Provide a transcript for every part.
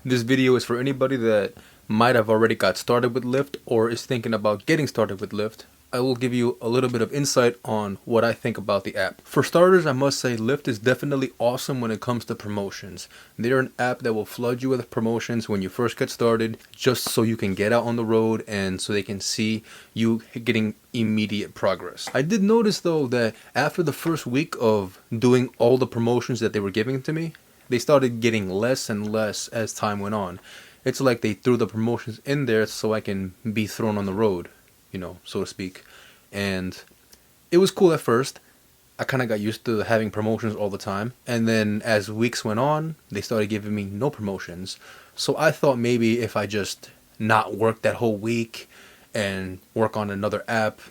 This video is for anybody that might have already got started with Lyft or is thinking about getting started with Lyft. I will give you a little bit of insight on what I think about the app. For starters, I must say Lyft is definitely awesome when it comes to promotions. They're an app that will flood you with promotions when you first get started, just so you can get out on the road and so they can see you getting immediate progress. I did notice though that after the first week of doing all the promotions that they were giving to me, they started getting less and less as time went on. It's like they threw the promotions in there so I can be thrown on the road, so to speak. And it was cool at first. I kind of got used to having promotions all the time. And then as weeks went on, they started giving me no promotions. So I thought maybe if I just not work that whole week and work on another app,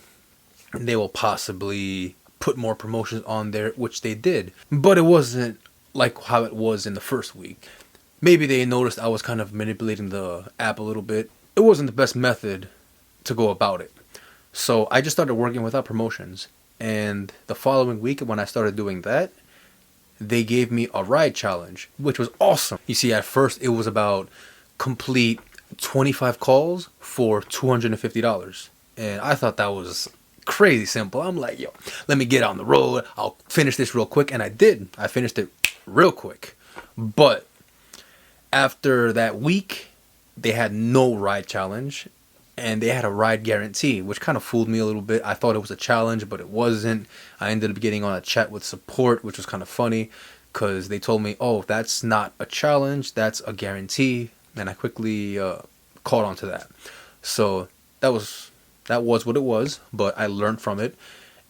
they will possibly put more promotions on there, which they did. But it wasn't like how it was in the first week. Maybe they noticed I was kind of manipulating the app a little bit. It wasn't the best method to go about it. So I just started working without promotions. And the following week, when I started doing that, they gave me a ride challenge, which was awesome. You see, at first it was about complete 25 calls for $250. And I thought that was crazy simple. I'm like, yo, let me get on the road. I'll finish this real quick. And I did. I finished it real quick. But after that week, they had no ride challenge and they had a ride guarantee, which kind of fooled me a little bit. I thought it was a challenge, but it wasn't. I ended up getting on a chat with support, which was kind of funny because they told me, oh, that's not a challenge, that's a guarantee. And I quickly caught on to that. So that was what it was, but I learned from it.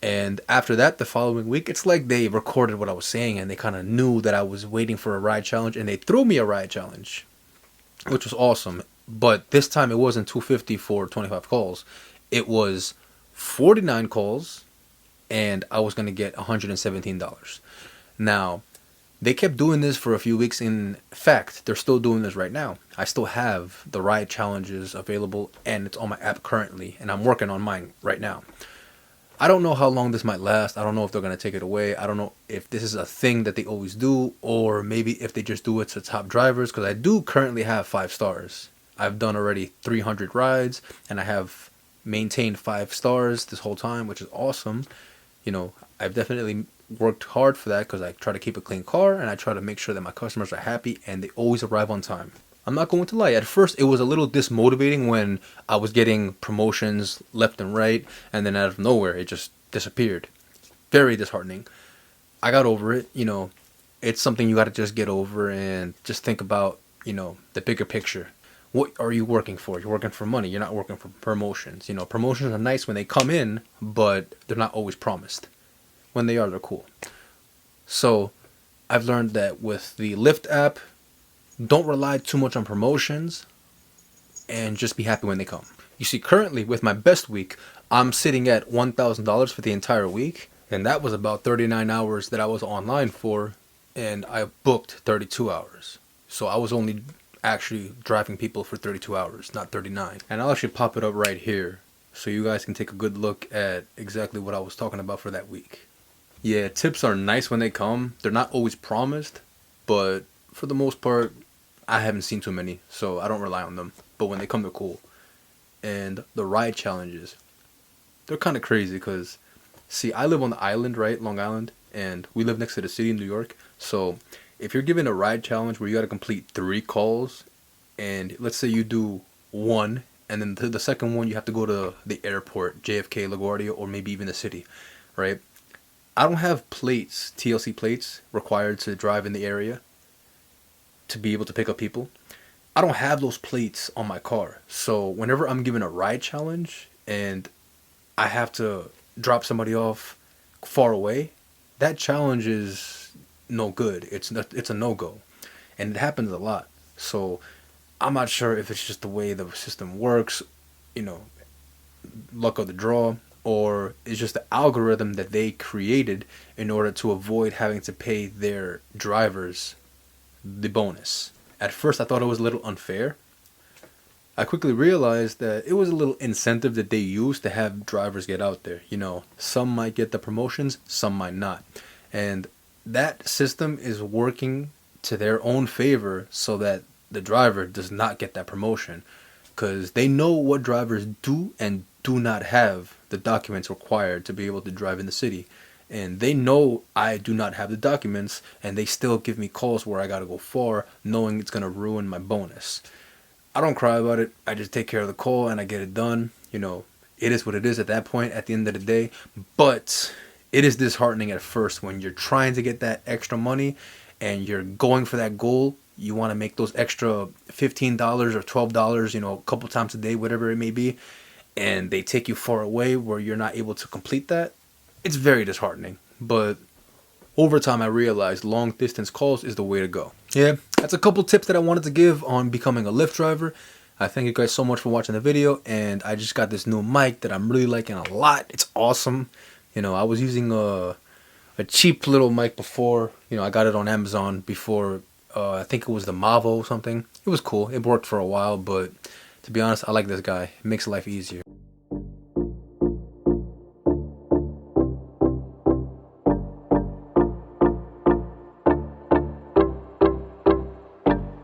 And after that, the following week, it's like they recorded what I was saying and they kind of knew that I was waiting for a ride challenge and they threw me a ride challenge, which was awesome. But this time it wasn't $250 for 25 calls. It was 49 calls and I was going to get $117. Now, they kept doing this for a few weeks. In fact, they're still doing this right now. I still have the ride challenges available and it's on my app currently and I'm working on mine right now. I don't know how long this might last. I don't know if they're going to take it away. I don't know if this is a thing that they always do or maybe if they just do it to top drivers, because I do currently have 5 stars. I've done already 300 rides and I have maintained 5 stars this whole time, which is awesome. I've definitely worked hard for that because I try to keep a clean car and I try to make sure that my customers are happy and they always arrive on time. I'm not going to lie. At first, it was a little dismotivating when I was getting promotions left and right, and then out of nowhere, it just disappeared. Very disheartening. I got over it. It's something you got to just get over and just think about, the bigger picture. What are you working for? You're working for money. You're not working for promotions. Promotions are nice when they come in, but they're not always promised. When they are, they're cool. So I've learned that with the Lyft app, don't rely too much on promotions and just be happy when they come. You see, currently with my best week, I'm sitting at $1,000 for the entire week. And that was about 39 hours that I was online for. And I booked 32 hours. So I was only actually driving people for 32 hours, not 39. And I'll actually pop it up right here so you guys can take a good look at exactly what I was talking about for that week. Yeah, tips are nice when they come. They're not always promised, but for the most part, I haven't seen too many, so I don't rely on them. But when they come, they're cool. And the ride challenges, they're kind of crazy because, see, I live on the island, right? Long Island. And we live next to the city in New York. So if you're given a ride challenge where you got to complete 3 calls, and let's say you do 1, and then the second one you have to go to the airport, JFK, LaGuardia, or maybe even the city, right? I don't have plates, TLC plates, required to drive in the area to be able to pick up people. I don't have those plates on my car. So whenever I'm given a ride challenge and I have to drop somebody off far away, that challenge is no good. It's a no-go. And it happens a lot. So I'm not sure if it's just the way the system works, luck of the draw, or it's just the algorithm that they created in order to avoid having to pay their drivers the bonus. At first I thought it was a little unfair. I quickly realized that it was a little incentive that they used to have drivers get out there. Some might get the promotions, some might not. And that system is working to their own favor so that the driver does not get that promotion, because they know what drivers do and do not have the documents required to be able to drive in the city. And they know I do not have the documents, and they still give me calls where I gotta go far, knowing it's gonna ruin my bonus. I don't cry about it. I just take care of the call and I get it done. You know, it is what it is at that point at the end of the day. But it is disheartening at first when you're trying to get that extra money and you're going for that goal. You want to make those extra $15 or $12, you know, a couple times a day, whatever it may be, and they take you far away where you're not able to complete that. It's very disheartening. But over time, I realized long distance calls is the way to go. Yeah, that's a couple tips that I wanted to give on becoming a Lyft driver. I thank you guys so much for watching the video, and I just got this new mic that I'm really liking a lot. It's awesome. You know, I was using a cheap little mic before. You know, I got it on Amazon before. I think it was the Mavo something. It was cool. It worked for a while, but to be honest, I like this guy. It makes life easier.